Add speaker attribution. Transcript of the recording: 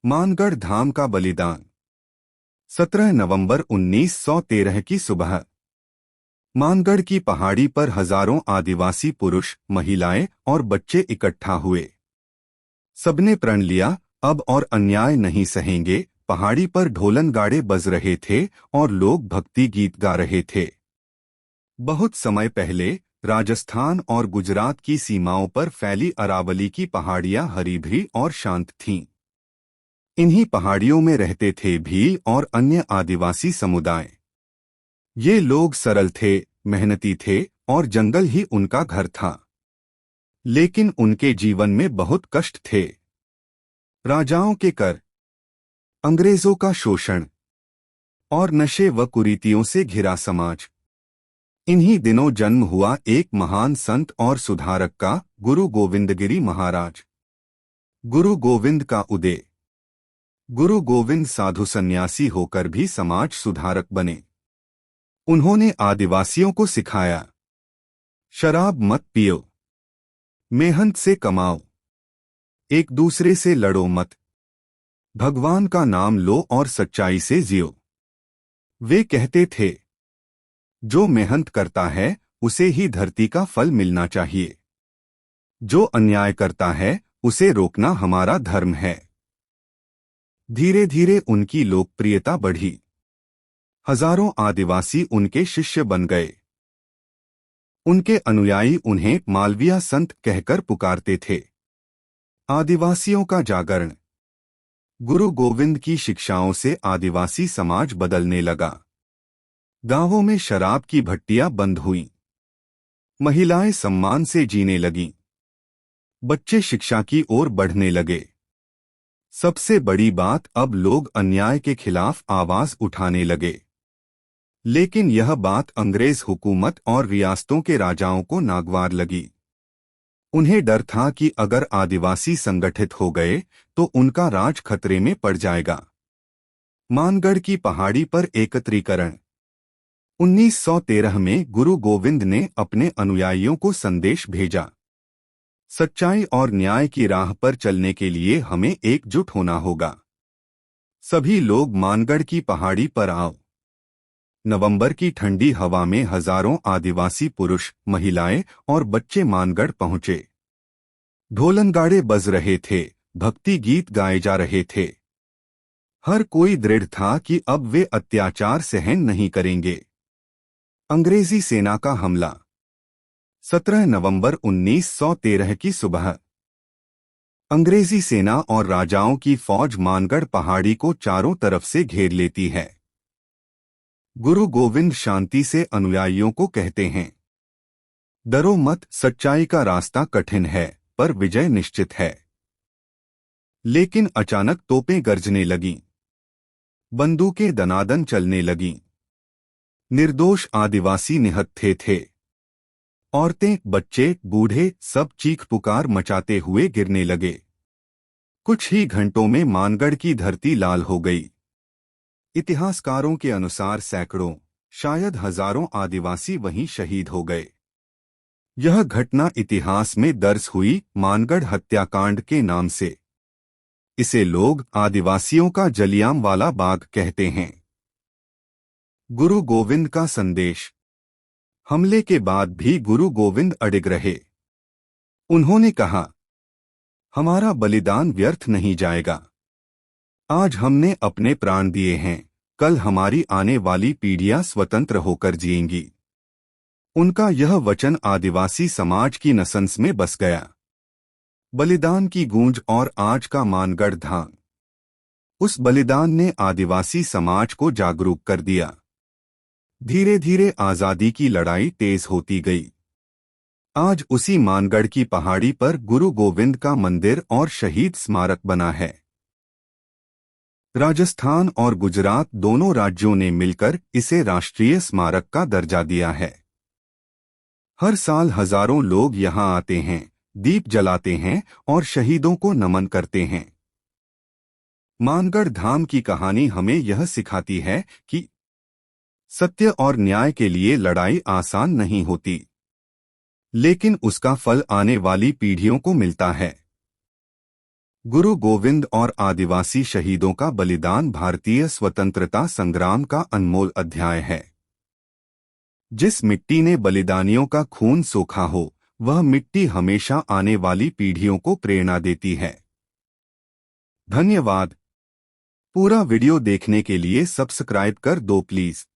Speaker 1: मानगढ़ धाम का बलिदान। 17 नवंबर 1913 की सुबह मानगढ़ की पहाड़ी पर हजारों आदिवासी पुरुष, महिलाएं और बच्चे इकट्ठा हुए। सबने प्रण लिया, अब और अन्याय नहीं सहेंगे। पहाड़ी पर ढोलन गाड़े बज रहे थे और लोग भक्ति गीत गा रहे थे। बहुत समय पहले राजस्थान और गुजरात की सीमाओं पर फैली अरावली की पहाड़ियां हरी भरी और शांत थीं। इन्हीं पहाड़ियों में रहते थे भील और अन्य आदिवासी समुदाय। ये लोग सरल थे, मेहनती थे और जंगल ही उनका घर था। लेकिन उनके जीवन में बहुत कष्ट थे। राजाओं के कर, अंग्रेजों का शोषण और नशे व कुरीतियों से घिरा समाज। इन्हीं दिनों जन्म हुआ एक महान संत और सुधारक का, गुरु गोविंदगिरी महाराज। गुरु गोविंद का उदय। गुरु गोविंद साधु सन्यासी होकर भी समाज सुधारक बने। उन्होंने आदिवासियों को सिखाया, शराब मत पियो, मेहनत से कमाओ, एक दूसरे से लड़ो मत, भगवान का नाम लो और सच्चाई से जियो। वे कहते थे, जो मेहनत करता है उसे ही धरती का फल मिलना चाहिए। जो अन्याय करता है उसे रोकना हमारा धर्म है। धीरे धीरे उनकी लोकप्रियता बढ़ी। हजारों आदिवासी उनके शिष्य बन गए। उनके अनुयायी उन्हें मालविया संत कहकर पुकारते थे। आदिवासियों का जागरण। गुरु गोविंद की शिक्षाओं से आदिवासी समाज बदलने लगा। गांवों में शराब की भट्टियां बंद हुईं। महिलाएं सम्मान से जीने लगीं। बच्चे शिक्षा की ओर बढ़ने लगे। सबसे बड़ी बात, अब लोग अन्याय के खिलाफ आवाज उठाने लगे। लेकिन यह बात अंग्रेज हुकूमत और रियासतों के राजाओं को नागवार लगी। उन्हें डर था कि अगर आदिवासी संगठित हो गए तो उनका राज खतरे में पड़ जाएगा। मानगढ़ की पहाड़ी पर एकत्रीकरण। 1913 में गुरु गोविंद ने अपने अनुयायियों को संदेश भेजा, सच्चाई और न्याय की राह पर चलने के लिए हमें एकजुट होना होगा। सभी लोग मानगढ़ की पहाड़ी पर आओ। नवंबर की ठंडी हवा में हजारों आदिवासी पुरुष, महिलाएं और बच्चे मानगढ़ पहुंचे। ढोलन गाड़े बज रहे थे, भक्ति गीत गाए जा रहे थे। हर कोई दृढ़ था कि अब वे अत्याचार सहन नहीं करेंगे। अंग्रेजी सेना का हमला। 17 नवंबर 1913 की सुबह अंग्रेजी सेना और राजाओं की फौज मानगढ़ पहाड़ी को चारों तरफ से घेर लेती है। गुरु गोविंद शांति से अनुयायियों को कहते हैं, डरो मत, सच्चाई का रास्ता कठिन है पर विजय निश्चित है। लेकिन अचानक तोपें गरजने लगीं। बंदूकें दनादन चलने लगीं। निर्दोष आदिवासी निहत्थे थे। औरतें, बच्चे, बूढ़े सब चीख पुकार मचाते हुए गिरने लगे। कुछ ही घंटों में मानगढ़ की धरती लाल हो गई। इतिहासकारों के अनुसार सैकड़ों, शायद हजारों आदिवासी वहीं शहीद हो गए। यह घटना इतिहास में दर्ज हुई मानगढ़ हत्याकांड के नाम से। इसे लोग आदिवासियों का जलियांवाला बाग कहते हैं। गुरु गोविंद का संदेश। हमले के बाद भी गुरु गोविंद अडिग रहे। उन्होंने कहा, हमारा बलिदान व्यर्थ नहीं जाएगा। आज हमने अपने प्राण दिए हैं, कल हमारी आने वाली पीढ़ियां स्वतंत्र होकर जिएंगी। उनका यह वचन आदिवासी समाज की नसंस में बस गया। बलिदान की गूंज और आज का मानगढ़ धाम। उस बलिदान ने आदिवासी समाज को जागरूक कर दिया। धीरे धीरे आजादी की लड़ाई तेज होती गई। आज उसी मानगढ़ की पहाड़ी पर गुरु गोविंद का मंदिर और शहीद स्मारक बना है। राजस्थान और गुजरात दोनों राज्यों ने मिलकर इसे राष्ट्रीय स्मारक का दर्जा दिया है। हर साल हजारों लोग यहां आते हैं, दीप जलाते हैं और शहीदों को नमन करते हैं। मानगढ़ धाम की कहानी हमें यह सिखाती है कि सत्य और न्याय के लिए लड़ाई आसान नहीं होती, लेकिन उसका फल आने वाली पीढ़ियों को मिलता है। गुरु गोविंद और आदिवासी शहीदों का बलिदान भारतीय स्वतंत्रता संग्राम का अनमोल अध्याय है। जिस मिट्टी ने बलिदानियों का खून सोखा हो, वह मिट्टी हमेशा आने वाली पीढ़ियों को प्रेरणा देती है। धन्यवाद। पूरा वीडियो देखने के लिए सब्सक्राइब कर दो प्लीज।